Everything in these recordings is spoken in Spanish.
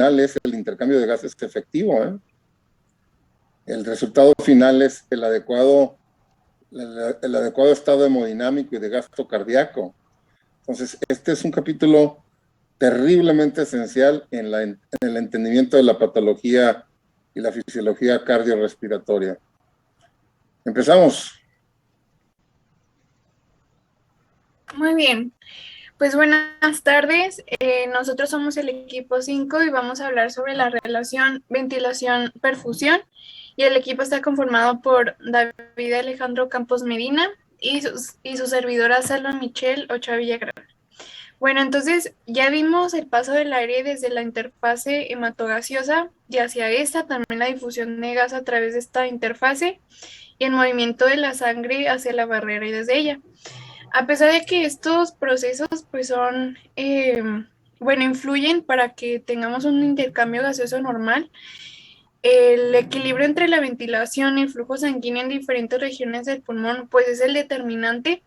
es el intercambio de gases efectivo, ¿eh? El resultado final es el adecuado estado hemodinámico y de gasto cardíaco. Entonces, este es un capítulo terriblemente esencial en el entendimiento de la patología y la fisiología cardiorrespiratoria. Empezamos. Muy bien. Pues buenas tardes, nosotros somos el equipo 5 y vamos a hablar sobre la relación ventilación-perfusión, y el equipo está conformado por David Alejandro Campos Medina y su servidora Salva Michelle Ochoa Villagrán. Bueno, entonces ya vimos el paso del aire desde la interfase hematogaseosa y hacia esta, también la difusión de gas a través de esta interfase y el movimiento de la sangre hacia la barrera y desde ella. A pesar de que estos procesos pues son, influyen para que tengamos un intercambio gaseoso normal, el equilibrio entre la ventilación y el flujo sanguíneo en diferentes regiones del pulmón pues es el determinante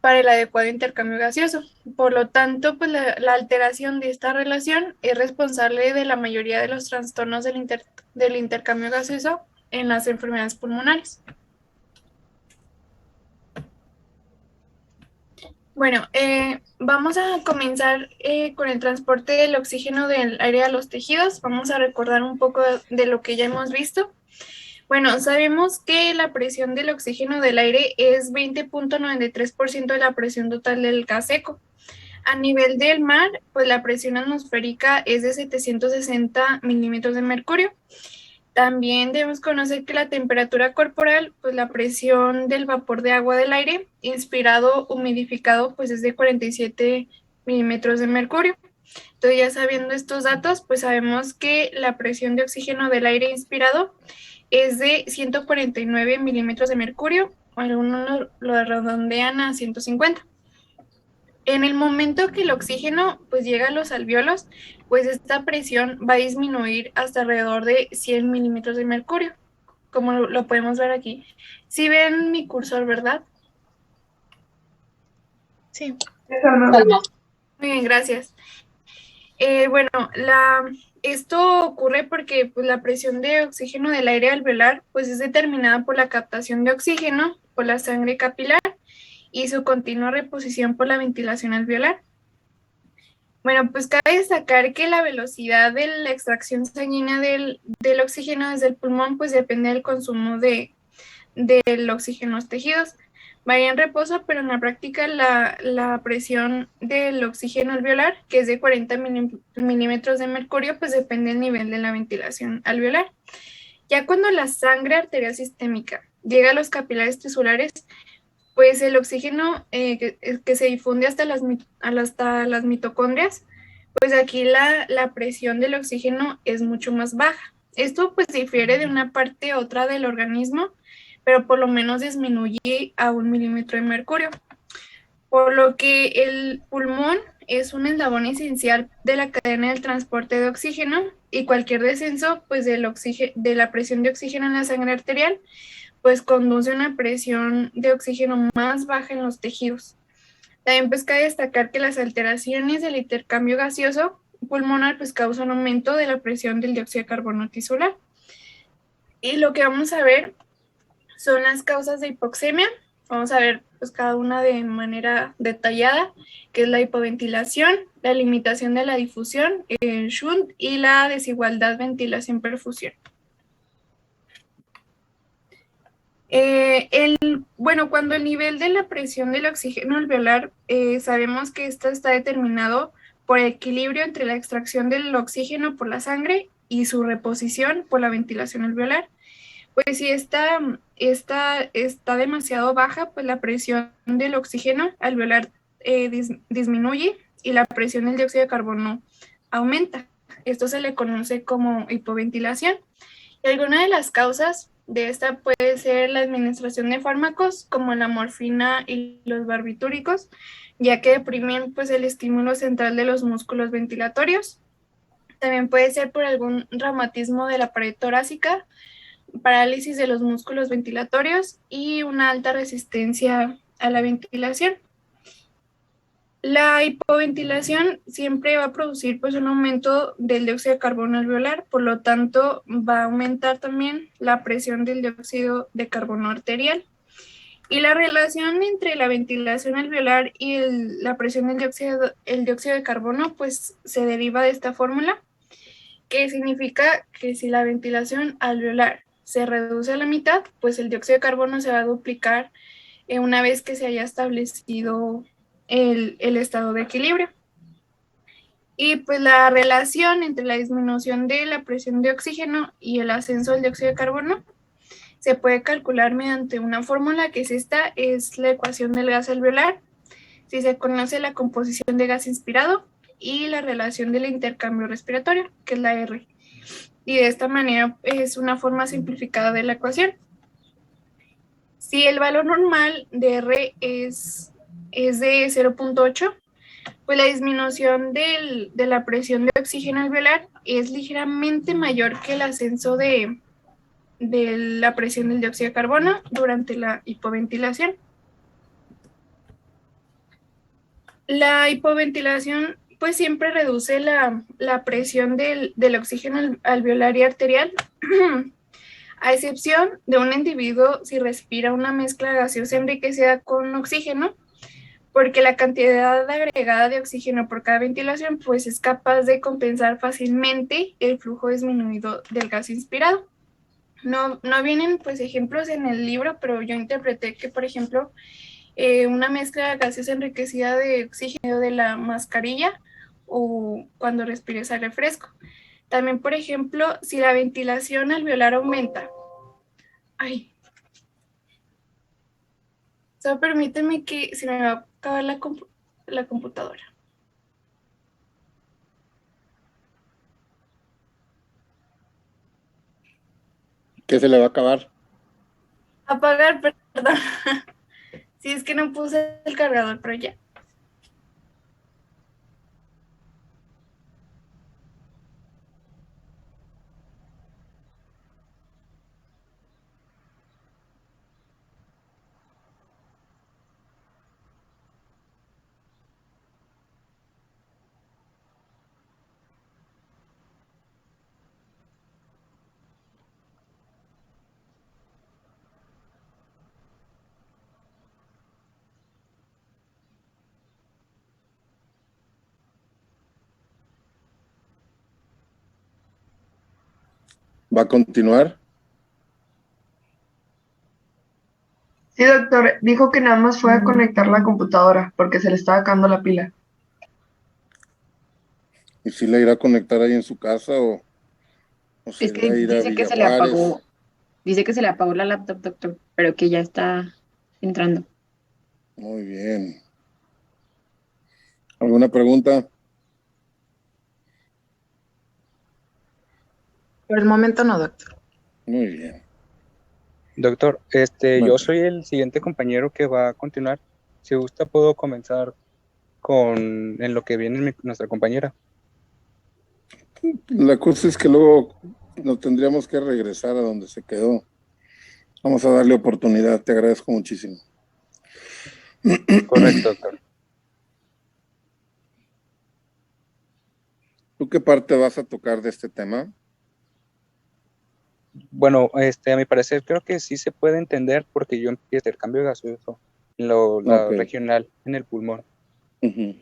para el adecuado intercambio gaseoso. Por lo tanto, pues la alteración de esta relación es responsable de la mayoría de los trastornos del intercambio gaseoso en las enfermedades pulmonares. Bueno, vamos a comenzar con el transporte del oxígeno del aire a los tejidos. Vamos a recordar un poco de lo que ya hemos visto. Bueno, sabemos que la presión del oxígeno del aire es 20.93% de la presión total del gas seco. A nivel del mar, pues la presión atmosférica es de 760 milímetros de mercurio. También debemos conocer que la temperatura corporal, pues la presión del vapor de agua del aire inspirado humidificado, pues es de 47 milímetros de mercurio. Entonces, ya sabiendo estos datos, pues sabemos que la presión de oxígeno del aire inspirado es de 149 milímetros de mercurio, o algunos lo redondean a 150. En el momento que el oxígeno pues llega a los alvéolos, pues esta presión va a disminuir hasta alrededor de 100 milímetros de mercurio, como lo podemos ver aquí. Si ven mi cursor, ¿verdad? Sí. Muy bien, gracias. Bueno, esto ocurre porque pues, la presión de oxígeno del aire alveolar pues, es determinada por la captación de oxígeno por la sangre capilar y su continua reposición por la ventilación alveolar. Bueno, pues cabe destacar que la velocidad de la extracción sanguínea del oxígeno desde el pulmón pues depende del consumo del oxígeno a los tejidos. Varía en reposo, pero en la práctica la presión del oxígeno alveolar, que es de 40 milímetros de mercurio, pues depende del nivel de la ventilación alveolar. Ya cuando la sangre arterial sistémica llega a los capilares tisulares, pues el oxígeno que se difunde hasta las mitocondrias, pues aquí la presión del oxígeno es mucho más baja. Esto pues difiere de una parte a otra del organismo, pero por lo menos disminuye a 1 milímetro de mercurio. Por lo que el pulmón es un eslabón esencial de la cadena del transporte de oxígeno, y cualquier descenso pues de la presión de oxígeno en la sangre arterial pues conduce a una presión de oxígeno más baja en los tejidos. También pues cabe destacar que las alteraciones del intercambio gaseoso pulmonar pues causan aumento de la presión del dióxido de carbono tisular. Y lo que vamos a ver son las causas de hipoxemia. Vamos a ver pues cada una de manera detallada, que es la hipoventilación, la limitación de la difusión, el shunt y la desigualdad ventilación-perfusión. Cuando el nivel de la presión del oxígeno alveolar, sabemos que esto está determinado por el equilibrio entre la extracción del oxígeno por la sangre y su reposición por la ventilación alveolar. Pues si esta está demasiado baja, pues la presión del oxígeno alveolar disminuye y la presión del dióxido de carbono aumenta. Esto se le conoce como hipoventilación. Y alguna de las causas de esta puede ser la administración de fármacos como la morfina y los barbitúricos, ya que deprimen pues, el estímulo central de los músculos ventilatorios. También puede ser por algún reumatismo de la pared torácica, parálisis de los músculos ventilatorios y una alta resistencia a la ventilación. La hipoventilación siempre va a producir pues un aumento del dióxido de carbono alveolar, por lo tanto va a aumentar también la presión del dióxido de carbono arterial. Y la relación entre la ventilación alveolar y la presión del dióxido de carbono pues se deriva de esta fórmula, que significa que si la ventilación alveolar se reduce a la mitad, pues el dióxido de carbono se va a duplicar una vez que se haya establecido el estado de equilibrio. Y pues la relación entre la disminución de la presión de oxígeno y el ascenso del dióxido de carbono se puede calcular mediante una fórmula que es la ecuación del gas alveolar, si se conoce la composición de gas inspirado y la relación del intercambio respiratorio, que es la R. Y de esta manera es una forma simplificada de la ecuación. Si el valor normal de R es de 0.8, pues la disminución de la presión de oxígeno alveolar es ligeramente mayor que el ascenso de la presión del dióxido de carbono durante la hipoventilación. La hipoventilación pues siempre reduce la presión del oxígeno alveolar y arterial, a excepción de un individuo si respira una mezcla gaseosa enriquecida con oxígeno, porque la cantidad agregada de oxígeno por cada ventilación pues es capaz de compensar fácilmente el flujo disminuido del gas inspirado. No vienen pues ejemplos en el libro, pero yo interpreté que, por ejemplo, una mezcla gaseosa enriquecida de oxígeno de la mascarilla o cuando respires aire fresco. También, por ejemplo, si la ventilación alveolar aumenta. Ay, solo permíteme que se me va a acabar la computadora. ¿Qué se le va a acabar? Apagar, perdón. Si es que no puse el cargador, pero ya. ¿Va a continuar? Sí, doctor, dijo que nada más fue a conectar la computadora porque se le estaba acabando la pila. ¿Y si la irá a conectar ahí en su casa o se Es irá que a ir a dice que Villa se le Juárez? apagó, dice que se le apagó la laptop, doctor, pero que ya está entrando. Muy bien. ¿Alguna pregunta? Por el momento no, doctor. Muy bien. Doctor, Bueno. yo soy el siguiente compañero que va a continuar. Si gusta, puedo comenzar en lo que viene nuestra compañera. La cosa es que luego nos tendríamos que regresar a donde se quedó. Vamos a darle oportunidad. Te agradezco muchísimo. Correcto, doctor. ¿Tú qué parte vas a tocar de este tema? Bueno, a mi parecer creo que sí se puede entender porque yo empiezo el cambio gaseoso, la Ok. regional en el pulmón. Vamos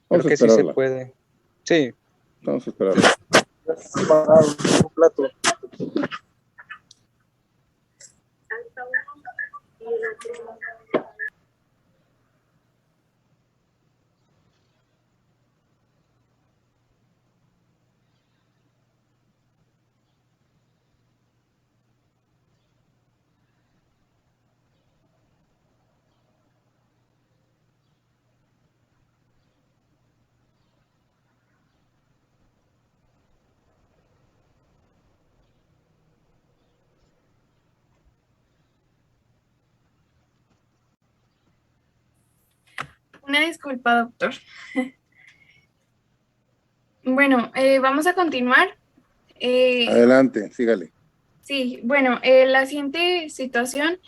Creo a que sí se esperarla. puede. Sí, Vamos a esperarla. Un plato. Una disculpa, doctor. Bueno, vamos a continuar. Adelante, sígale. Sí, bueno, la siguiente situación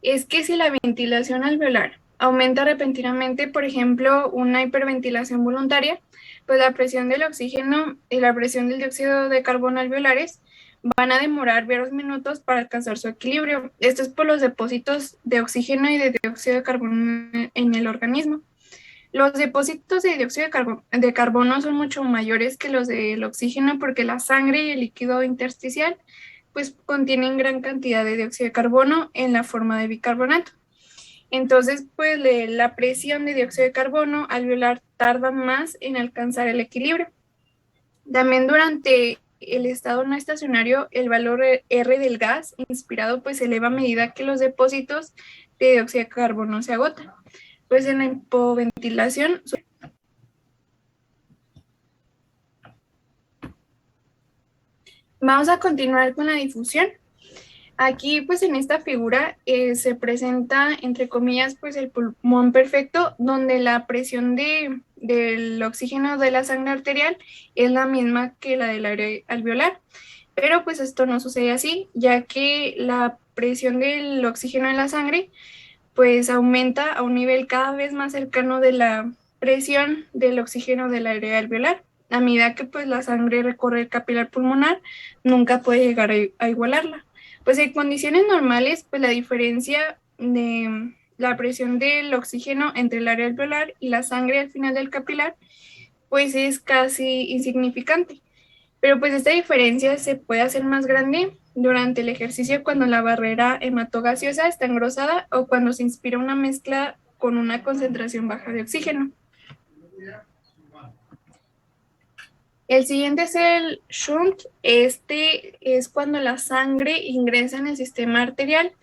es que si la ventilación alveolar aumenta repentinamente, por ejemplo, una hiperventilación voluntaria, pues la presión del oxígeno y la presión del dióxido de carbono alveolares van a demorar varios minutos para alcanzar su equilibrio. Esto es por los depósitos de oxígeno y de dióxido de carbono en el organismo. Los depósitos de dióxido de carbono son mucho mayores que los del oxígeno porque la sangre y el líquido intersticial pues contienen gran cantidad de dióxido de carbono en la forma de bicarbonato. Entonces, pues la presión de dióxido de carbono alveolar tarda más en alcanzar el equilibrio. También durante el estado no estacionario, el valor R del gas inspirado pues se eleva a medida que los depósitos de dióxido de carbono se agotan. Pues en la hipoventilación. Vamos a continuar con la difusión. Aquí, pues en esta figura se presenta, entre comillas, pues el pulmón perfecto, donde la presión del oxígeno de la sangre arterial es la misma que la del aire alveolar. Pero pues esto no sucede así, ya que la presión del oxígeno en la sangre pues aumenta a un nivel cada vez más cercano de la presión del oxígeno del aire alveolar. A medida que pues la sangre recorre el capilar pulmonar, nunca puede llegar a igualarla. Pues en condiciones normales, pues la diferencia de la presión del oxígeno entre el área alveolar y la sangre al final del capilar, pues es casi insignificante. Pero pues esta diferencia se puede hacer más grande durante el ejercicio cuando la barrera hematogaseosa está engrosada o cuando se inspira una mezcla con una concentración baja de oxígeno. El siguiente es el shunt. Este es cuando la sangre ingresa en el sistema arterial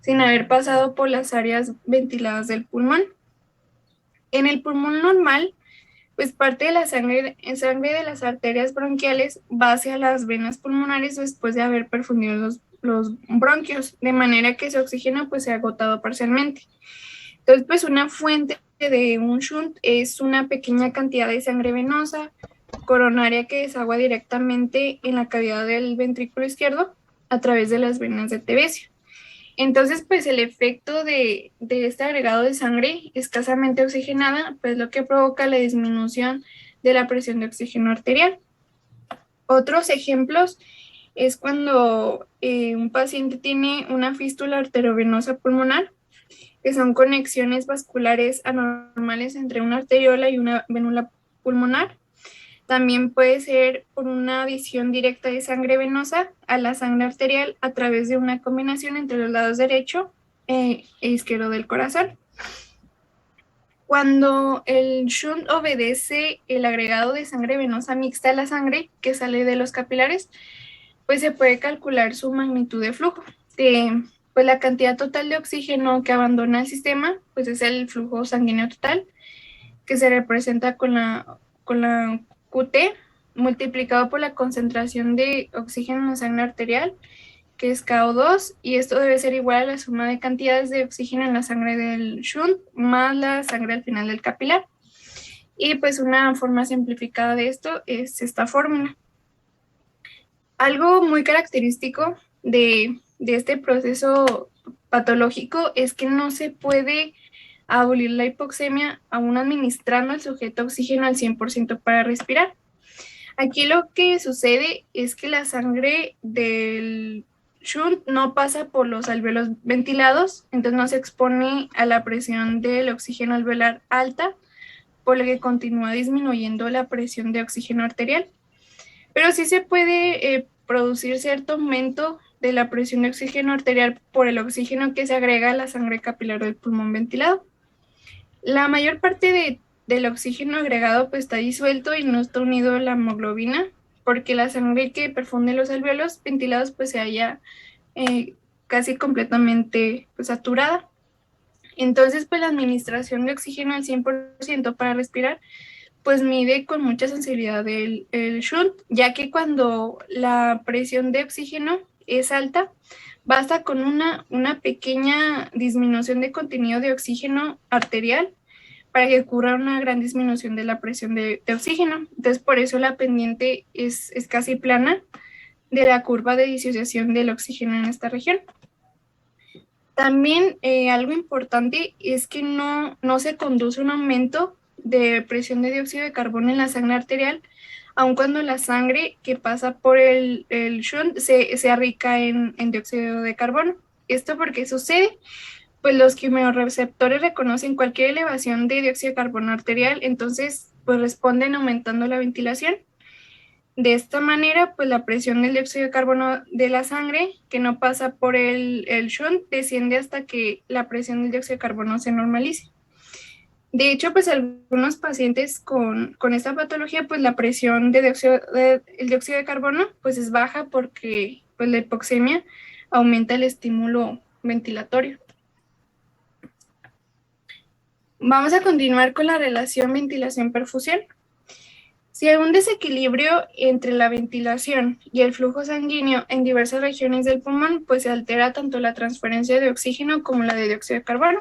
sin haber pasado por las áreas ventiladas del pulmón. En el pulmón normal, pues parte de la sangre de las arterias bronquiales va hacia las venas pulmonares después de haber perfundido los bronquios, de manera que ese oxígeno pues se ha agotado parcialmente. Entonces, pues una fuente de un shunt es una pequeña cantidad de sangre venosa coronaria que desagua directamente en la cavidad del ventrículo izquierdo a través de las venas de Tebecio. Entonces, pues el efecto de este agregado de sangre escasamente oxigenada, pues lo que provoca la disminución de la presión de oxígeno arterial. Otros ejemplos es cuando un paciente tiene una fístula arteriovenosa pulmonar, que son conexiones vasculares anormales entre una arteriola y una venula pulmonar. También puede ser por una adición directa de sangre venosa a la sangre arterial a través de una combinación entre los lados derecho e izquierdo del corazón. Cuando el shunt obedece el agregado de sangre venosa mixta a la sangre que sale de los capilares, pues se puede calcular su magnitud de flujo. Pues la cantidad total de oxígeno que abandona el sistema, pues es el flujo sanguíneo total, que se representa con la QT multiplicado por la concentración de oxígeno en la sangre arterial, que es KO2, y esto debe ser igual a la suma de cantidades de oxígeno en la sangre del shunt más la sangre al final del capilar. Y pues una forma simplificada de esto es esta fórmula. Algo muy característico de este proceso patológico es que no se puede abolir la hipoxemia aún administrando al sujeto oxígeno al 100% para respirar. Aquí lo que sucede es que la sangre del shunt no pasa por los alvéolos ventilados, entonces no se expone a la presión del oxígeno alveolar alta, por lo que continúa disminuyendo la presión de oxígeno arterial. Pero sí se puede producir cierto aumento de la presión de oxígeno arterial por el oxígeno que se agrega a la sangre capilar del pulmón ventilado. La mayor parte del oxígeno agregado pues está disuelto y no está unido a la hemoglobina, porque la sangre que perfunde los alvéolos ventilados pues se halla casi completamente pues, saturada. Entonces pues la administración de oxígeno al 100% para respirar pues mide con mucha sensibilidad el shunt, ya que cuando la presión de oxígeno es alta, basta con una pequeña disminución de contenido de oxígeno arterial para que ocurra una gran disminución de la presión de oxígeno. Entonces, por eso la pendiente es casi plana de la curva de disociación del oxígeno en esta región. También algo importante es que no se conduce un aumento de presión de dióxido de carbono en la sangre arterial, aun cuando la sangre que pasa por el shunt sea rica en dióxido de carbono. ¿Esto por qué sucede? Pues los quimiorreceptores reconocen cualquier elevación de dióxido de carbono arterial, entonces pues responden aumentando la ventilación. De esta manera, pues la presión del dióxido de carbono de la sangre que no pasa por el shunt desciende hasta que la presión del dióxido de carbono se normalice. De hecho, pues algunos pacientes con esta patología, pues la presión de el dióxido de carbono pues es baja porque pues la hipoxemia aumenta el estímulo ventilatorio. Vamos a continuar con la relación ventilación-perfusión. Si hay un desequilibrio entre la ventilación y el flujo sanguíneo en diversas regiones del pulmón, pues se altera tanto la transferencia de oxígeno como la de dióxido de carbono.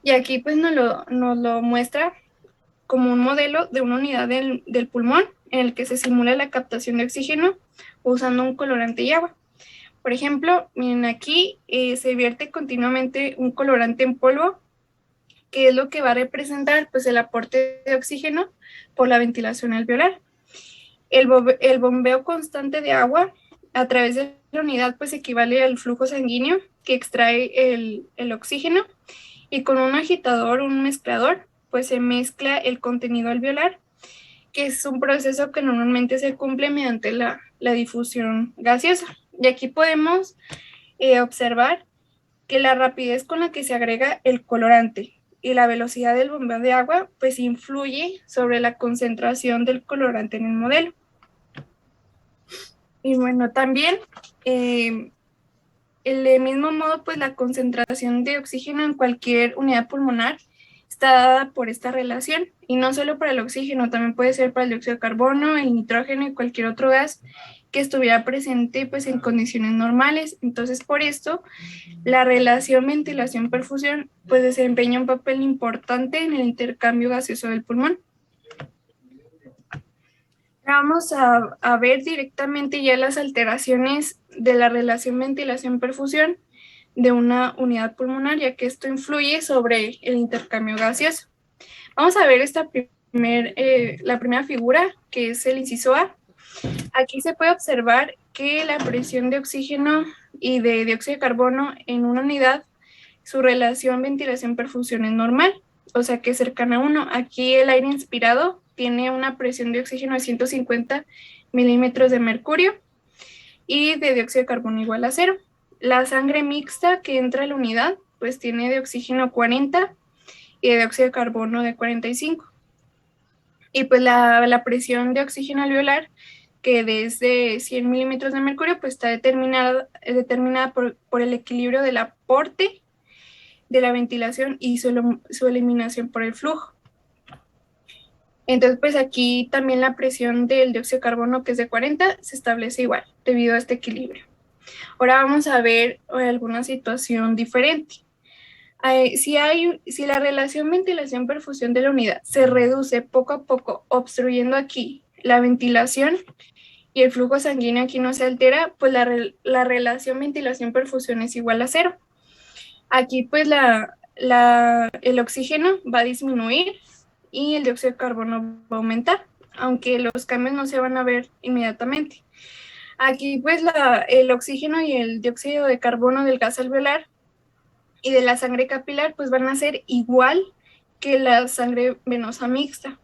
Y aquí pues nos lo muestra como un modelo de una unidad del pulmón en el que se simula la captación de oxígeno usando un colorante y agua. Por ejemplo, miren aquí se vierte continuamente un colorante en polvo, que es lo que va a representar pues el aporte de oxígeno por la ventilación alveolar. El bombeo constante de agua a través de la unidad pues equivale al flujo sanguíneo que extrae el oxígeno, y con un agitador, un mezclador, pues se mezcla el contenido alveolar, que es un proceso que normalmente se cumple mediante la difusión gaseosa. Y aquí podemos observar que la rapidez con la que se agrega el colorante y la velocidad del bombeo de agua pues influye sobre la concentración del colorante en el modelo. Y bueno, también del mismo modo pues la concentración de oxígeno en cualquier unidad pulmonar está dada por esta relación, y no solo para el oxígeno, también puede ser para el dióxido de carbono, el nitrógeno y cualquier otro gas que estuviera presente pues en condiciones normales. Entonces por esto la relación ventilación-perfusión pues desempeña un papel importante en el intercambio gaseoso del pulmón. Vamos a ver directamente ya las alteraciones de la relación ventilación-perfusión de una unidad pulmonar, ya que esto influye sobre el intercambio gaseoso. Vamos a ver la primera figura, que es el inciso A. Aquí se puede observar que la presión de oxígeno y de dióxido de carbono en una unidad, su relación ventilación-perfusión es normal, o sea que es cercana a 1. Aquí el aire inspirado tiene una presión de oxígeno de 150 milímetros de mercurio y de dióxido de carbono igual a 0. La sangre mixta que entra a la unidad pues tiene de oxígeno 40 y de dióxido de carbono de 45. Y pues la presión de oxígeno alveolar, que desde 100 milímetros de mercurio pues está determinada por el equilibrio del aporte de la ventilación y su eliminación por el flujo. Entonces, pues aquí también la presión del dióxido de carbono, que es de 40, se establece igual debido a este equilibrio. Ahora vamos a ver alguna situación diferente. Si la relación ventilación-perfusión de la unidad se reduce poco a poco, obstruyendo aquí la ventilación y el flujo sanguíneo aquí no se altera, pues la relación ventilación-perfusión es igual a 0. Aquí pues el oxígeno va a disminuir y el dióxido de carbono va a aumentar, aunque los cambios no se van a ver inmediatamente. Aquí pues el oxígeno y el dióxido de carbono del gas alveolar y de la sangre capilar pues van a ser igual que la sangre venosa mixta.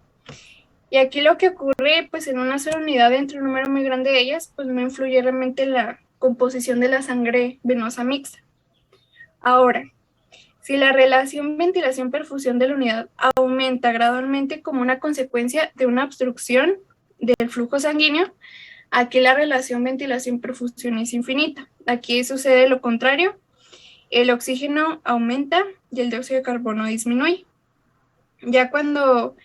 Y aquí lo que ocurre pues en una sola unidad entre un número muy grande de ellas pues no influye realmente en la composición de la sangre venosa mixta. Ahora, si la relación ventilación-perfusión de la unidad aumenta gradualmente como una consecuencia de una obstrucción del flujo sanguíneo, aquí la relación ventilación-perfusión es infinita. Aquí sucede lo contrario, el oxígeno aumenta y el dióxido de carbono disminuye. Ya cuando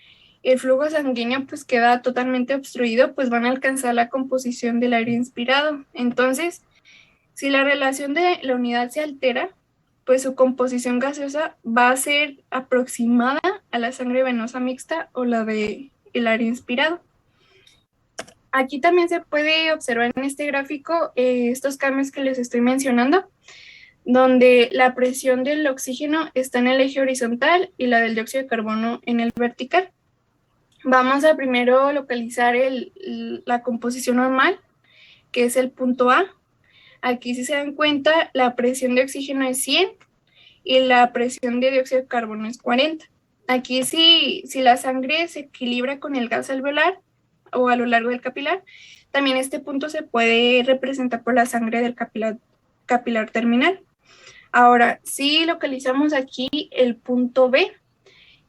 el flujo sanguíneo pues queda totalmente obstruido, pues van a alcanzar la composición del aire inspirado. Entonces, si la relación de la unidad se altera, pues su composición gaseosa va a ser aproximada a la sangre venosa mixta o la del aire inspirado. Aquí también se puede observar en este gráfico estos cambios que les estoy mencionando. donde la presión del oxígeno está en el eje horizontal y la del dióxido de carbono en el vertical. Vamos a primero localizar la composición normal, que es el punto A. Aquí, si se dan cuenta, la presión de oxígeno es 100 y la presión de dióxido de carbono es 40. Aquí, si la sangre se equilibra con el gas alveolar o a lo largo del capilar, también este punto se puede representar por la sangre del capilar terminal. Ahora, si localizamos aquí el punto B,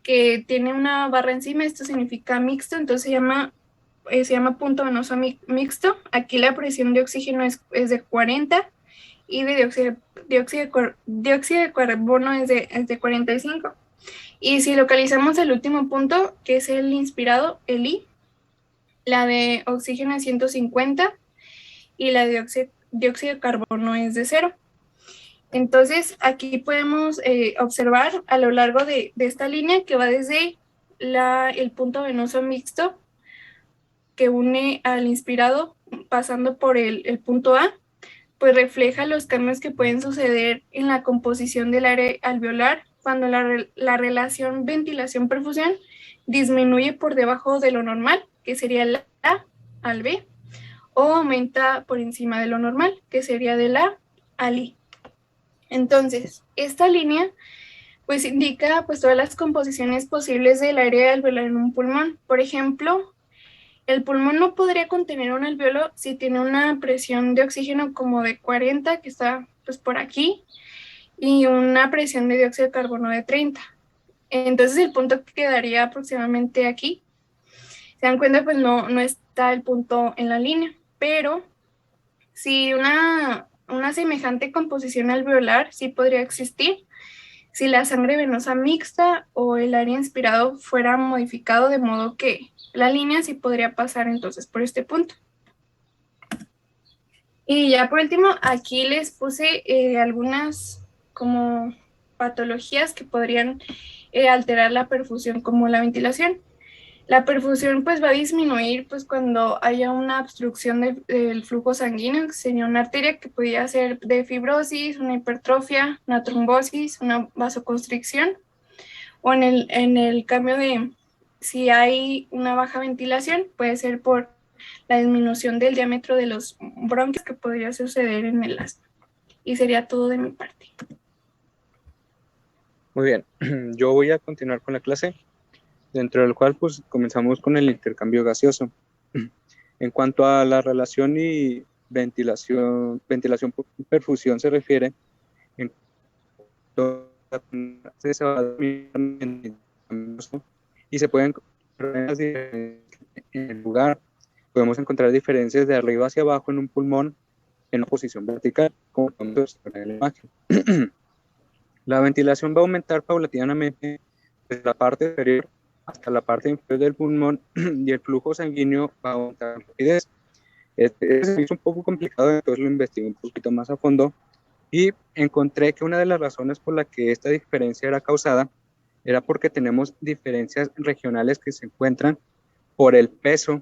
que tiene una barra encima, esto significa mixto, entonces se llama punto venoso mixto. Aquí la presión de oxígeno es de 40 y de dióxido de carbono es de 45. Y si localizamos el último punto, que es el inspirado, el I, la de oxígeno es 150 y la de dióxido de carbono es de 0. Entonces, aquí podemos observar a lo largo de esta línea que va desde el punto venoso mixto que une al inspirado pasando por el punto A, pues refleja los cambios que pueden suceder en la composición del aire alveolar cuando la relación ventilación-perfusión disminuye por debajo de lo normal, que sería el A al B, o aumenta por encima de lo normal, que sería del A al I. Entonces, esta línea pues indica pues todas las composiciones posibles del aire alveolar en un pulmón. Por ejemplo, el pulmón no podría contener un alveolo si tiene una presión de oxígeno como de 40, que está pues por aquí, y una presión de dióxido de carbono de 30. Entonces el punto quedaría aproximadamente aquí. Se dan cuenta, pues no está el punto en la línea, pero si una semejante composición alveolar sí podría existir si la sangre venosa mixta o el aire inspirado fuera modificado de modo que la línea sí podría pasar entonces por este punto. Y ya por último, aquí les puse algunas como patologías que podrían alterar la perfusión, como la ventilación. La perfusión pues va a disminuir pues cuando haya una obstrucción del flujo sanguíneo, que sería una arteria que podría ser de fibrosis, una hipertrofia, una trombosis, una vasoconstricción, o en el cambio de si hay una baja ventilación, puede ser por la disminución del diámetro de los bronquios que podría suceder en el asma. Y sería todo de mi parte. Muy bien, yo voy a continuar con la clase, dentro del cual pues comenzamos con el intercambio gaseoso. En cuanto a la relación y ventilación por perfusión se refiere, se va a y se pueden encontrar en el lugar. Podemos encontrar diferencias de arriba hacia abajo en un pulmón en una posición vertical, como podemos observar en la imagen. La ventilación va a aumentar paulatinamente desde la parte superior hasta la parte inferior del pulmón y el flujo sanguíneo va a aumentar con rapidez. Es un poco complicado, entonces lo investigué un poquito más a fondo y encontré que una de las razones por la que esta diferencia era causada era porque tenemos diferencias regionales que se encuentran por el peso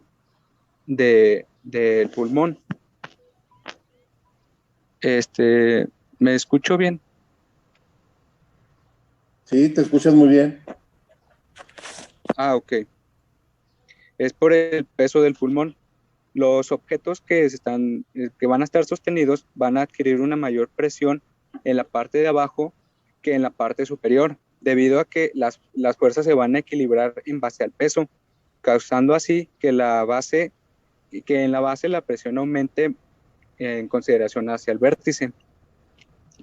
del pulmón. ¿Me escucho bien? Sí, te escuchas muy bien. Ok. Es por el peso del pulmón. Los objetos que van a estar sostenidos van a adquirir una mayor presión en la parte de abajo que en la parte superior, debido a que las fuerzas se van a equilibrar en base al peso, causando así que en la base la presión aumente en consideración hacia el vértice.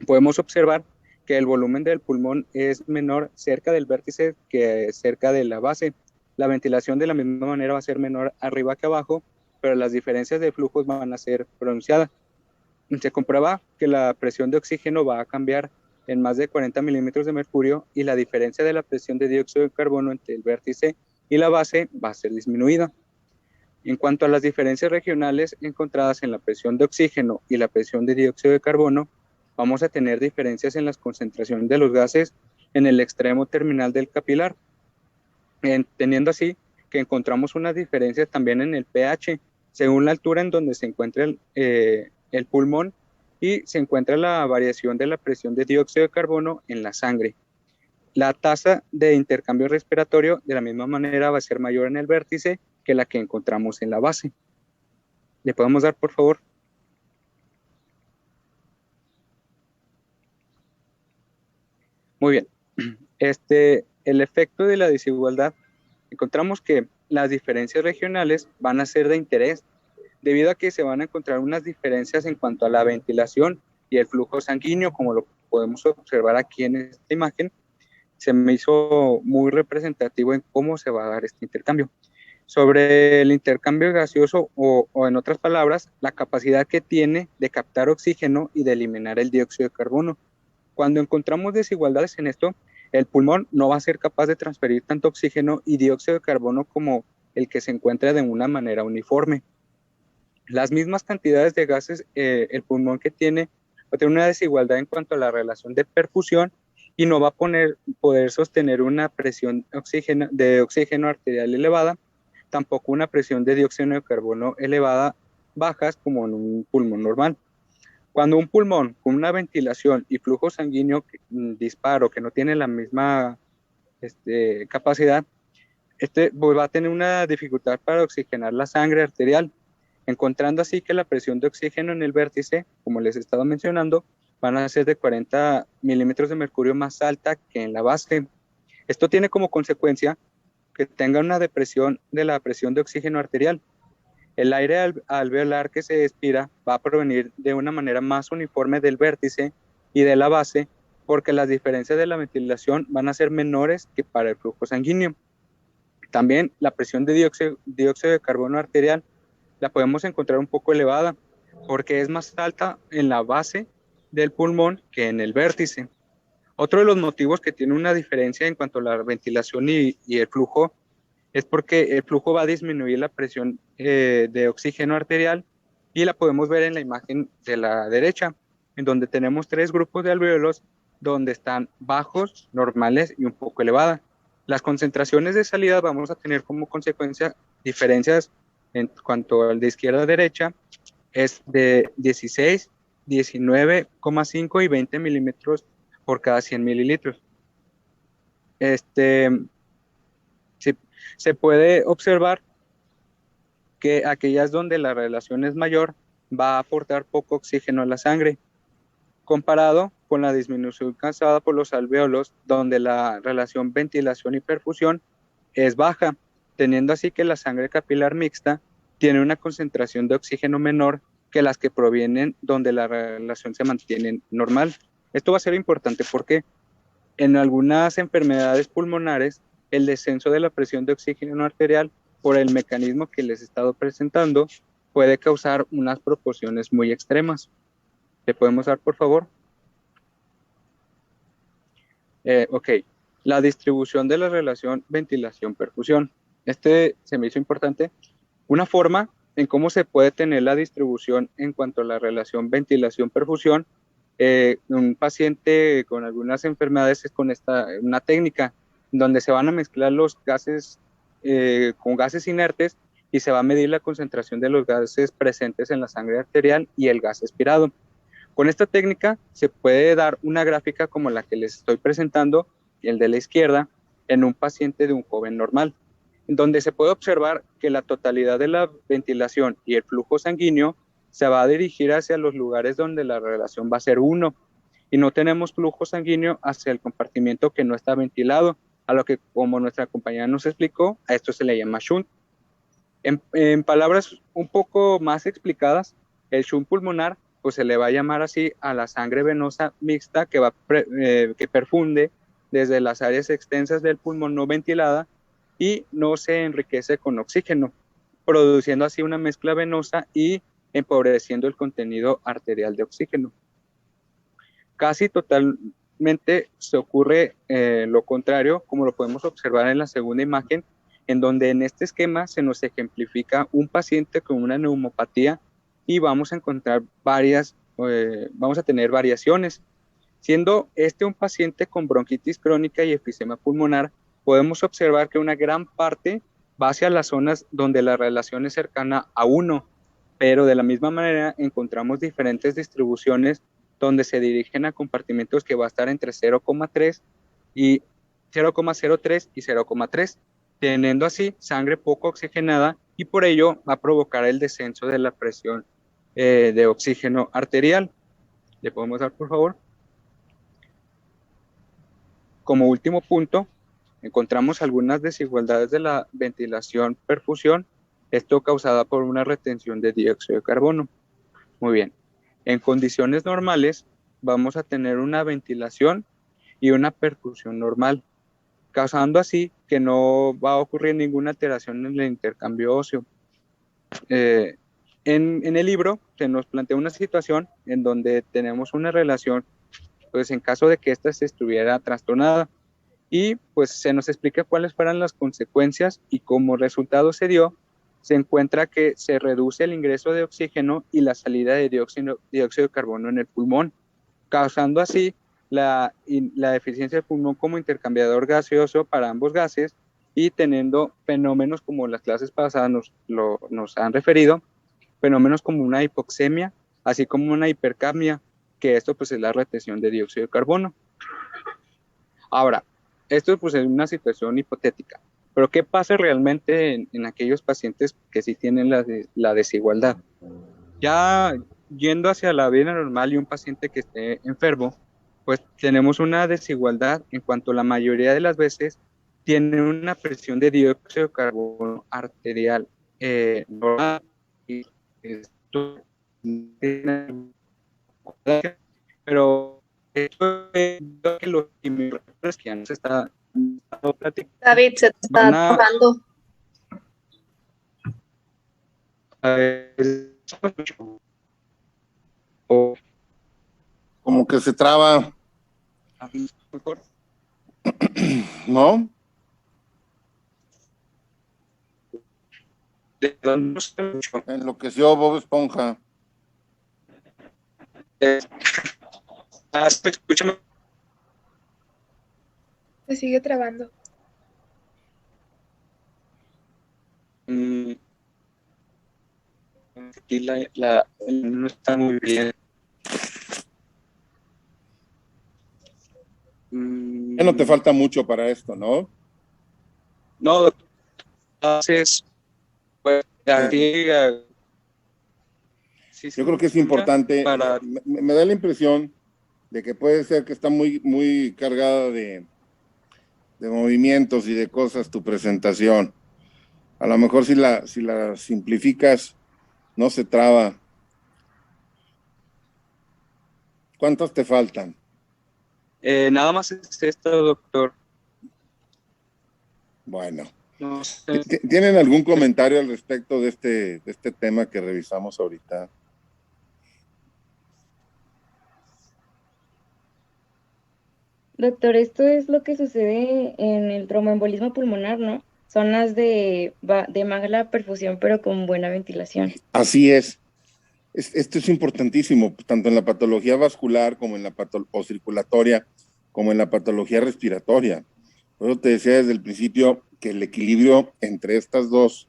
Podemos observar que el volumen del pulmón es menor cerca del vértice que cerca de la base. La ventilación de la misma manera va a ser menor arriba que abajo, pero las diferencias de flujos van a ser pronunciadas. Se comprueba que la presión de oxígeno va a cambiar en más de 40 milímetros de mercurio y la diferencia de la presión de dióxido de carbono entre el vértice y la base va a ser disminuida. En cuanto a las diferencias regionales encontradas en la presión de oxígeno y la presión de dióxido de carbono, vamos a tener diferencias en las concentraciones de los gases en el extremo terminal del capilar, teniendo así que encontramos unas diferencias también en el pH, según la altura en donde se encuentra el pulmón. y se encuentra la variación de la presión de dióxido de carbono en la sangre. La tasa de intercambio respiratorio de la misma manera va a ser mayor en el vértice que la que encontramos en la base. ¿Le podemos dar, por favor? Muy bien. El efecto de la desigualdad, encontramos que las diferencias regionales van a ser de interés debido a que se van a encontrar unas diferencias en cuanto a la ventilación y el flujo sanguíneo, como lo podemos observar aquí en esta imagen. Se me hizo muy representativo en cómo se va a dar este intercambio. Sobre el intercambio gaseoso o en otras palabras, la capacidad que tiene de captar oxígeno y de eliminar el dióxido de carbono. Cuando encontramos desigualdades en esto, el pulmón no va a ser capaz de transferir tanto oxígeno y dióxido de carbono como el que se encuentra de una manera uniforme. Las mismas cantidades de gases, el pulmón que tiene va a tener una desigualdad en cuanto a la relación de perfusión y no va a poder sostener una presión de oxígeno arterial elevada, tampoco una presión de dióxido de carbono elevada, bajas como en un pulmón normal. Cuando un pulmón con una ventilación y flujo sanguíneo disparo que no tiene la misma capacidad, pues va a tener una dificultad para oxigenar la sangre arterial, encontrando así que la presión de oxígeno en el vértice, como les estaba mencionando, van a ser de 40 milímetros de mercurio más alta que en la base. Esto tiene como consecuencia que tenga una depresión de la presión de oxígeno arterial. El aire alveolar que se expira va a provenir de una manera más uniforme del vértice y de la base, porque las diferencias de la ventilación van a ser menores que para el flujo sanguíneo. También la presión de dióxido de carbono arterial la podemos encontrar un poco elevada, porque es más alta en la base del pulmón que en el vértice. Otro de los motivos que tiene una diferencia en cuanto a la ventilación y el flujo es porque el flujo va a disminuir la presión de oxígeno arterial y la podemos ver en la imagen de la derecha, en donde tenemos 3 grupos de alvéolos donde están bajos, normales y un poco elevadas. Las concentraciones de salida vamos a tener como consecuencia diferencias en cuanto al de izquierda a derecha, es de 16, 19,5 y 20 milímetros por cada 100 mililitros. Se puede observar que aquellas donde la relación es mayor va a aportar poco oxígeno a la sangre, comparado con la disminución causada por los alvéolos, donde la relación ventilación y perfusión es baja, teniendo así que la sangre capilar mixta tiene una concentración de oxígeno menor que las que provienen donde la relación se mantiene normal. Esto va a ser importante porque en algunas enfermedades pulmonares el descenso de la presión de oxígeno arterial por el mecanismo que les he estado presentando puede causar unas proporciones muy extremas. ¿Le podemos dar, por favor? Ok, la distribución de la relación ventilación-perfusión. Se me hizo importante. Una forma en cómo se puede tener la distribución en cuanto a la relación ventilación-perfusión, un paciente con algunas enfermedades es con una técnica donde se van a mezclar los gases con gases inertes y se va a medir la concentración de los gases presentes en la sangre arterial y el gas expirado. Con esta técnica se puede dar una gráfica como la que les estoy presentando, el de la izquierda, en un paciente de un joven normal, donde se puede observar que la totalidad de la ventilación y el flujo sanguíneo se va a dirigir hacia los lugares donde la relación va a ser 1 y no tenemos flujo sanguíneo hacia el compartimiento que no está ventilado, a lo que, como nuestra compañera nos explicó, a esto se le llama shunt. En palabras un poco más explicadas, el shunt pulmonar pues se le va a llamar así a la sangre venosa mixta que perfunde desde las áreas extensas del pulmón no ventilada y no se enriquece con oxígeno, produciendo así una mezcla venosa y empobreciendo el contenido arterial de oxígeno. Casi totalmente se ocurre lo contrario, como lo podemos observar en la segunda imagen, en donde en este esquema se nos ejemplifica un paciente con una neumopatía y vamos a encontrar vamos a tener variaciones. Siendo un paciente con bronquitis crónica y efisema pulmonar, podemos observar que una gran parte va hacia las zonas donde la relación es cercana a 1, pero de la misma manera encontramos diferentes distribuciones donde se dirigen a compartimentos que va a estar entre 0,3 y 0,03 y 0,3, teniendo así sangre poco oxigenada y por ello va a provocar el descenso de la presión de oxígeno arterial. ¿Le podemos dar, por favor? Como último punto, encontramos algunas desigualdades de la ventilación-perfusión, esto causada por una retención de dióxido de carbono. Muy bien. En condiciones normales vamos a tener una ventilación y una perfusión normal, causando así que no va a ocurrir ninguna alteración en el intercambio óseo. En el libro se nos plantea una situación en donde tenemos una relación, pues en caso de que ésta se estuviera trastornada, y pues se nos explica cuáles fueran las consecuencias y como resultado se encuentra que se reduce el ingreso de oxígeno y la salida de dióxido de carbono en el pulmón, causando así la deficiencia del pulmón como intercambiador gaseoso para ambos gases y teniendo fenómenos como las clases pasadas nos han referido, fenómenos como una hipoxemia, así como una hipercapnia, que esto pues es la retención de dióxido de carbono. Ahora, esto pues es una situación hipotética, pero ¿qué pasa realmente en aquellos pacientes que sí tienen la desigualdad? Ya yendo hacia la vida normal y un paciente que esté enfermo, pues tenemos una desigualdad en cuanto la mayoría de las veces tiene una presión de dióxido de carbono arterial normal, y esto, pero esto es lo que los quimioterapias que ya nos está platicando David, se te está van a trabando. o Como que se traba, mejor. ¿no? ¿De dónde nos escucho? Enloqueció Bob Esponja. Escúchame. Se sigue trabando. Aquí no está muy bien. Ya no te falta mucho para esto, ¿no? No, doctor. Entonces, pues, aquí, sí Yo creo que es importante. para... Me da la impresión de que puede ser que está muy, muy cargada de movimientos y de cosas tu presentación. A lo mejor si la simplificas, no se traba. ¿Cuántas te faltan? nada más es esto, doctor. Bueno. No sé. ¿Tienen algún comentario al respecto de este tema que revisamos ahorita? Doctor, esto es lo que sucede en el tromboembolismo pulmonar, ¿no? Zonas de mala perfusión, pero con buena ventilación. Así es. Esto es importantísimo, tanto en la patología vascular como en la o circulatoria, como en la patología respiratoria. Por eso te decía desde el principio que el equilibrio entre estas dos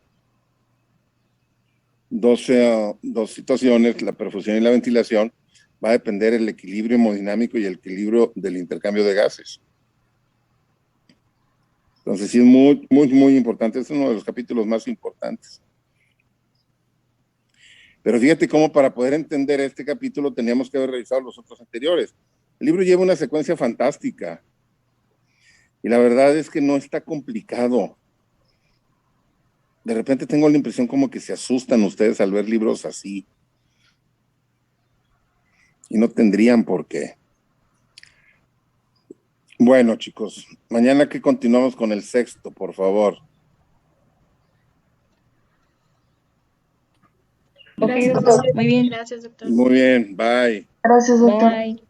situaciones, la perfusión y la ventilación, va a depender del equilibrio hemodinámico y el equilibrio del intercambio de gases. Entonces sí es muy, muy, muy importante. Es uno de los capítulos más importantes. Pero fíjate cómo para poder entender este capítulo teníamos que haber revisado los otros anteriores. El libro lleva una secuencia fantástica. Y la verdad es que no está complicado. De repente tengo la impresión como que se asustan ustedes al ver libros así. Y no tendrían por qué. Bueno, chicos, mañana que continuamos con el sexto, por favor. Ok, doctor. Muy bien. Gracias, doctor. Muy bien, bye. Gracias, doctor. Bye.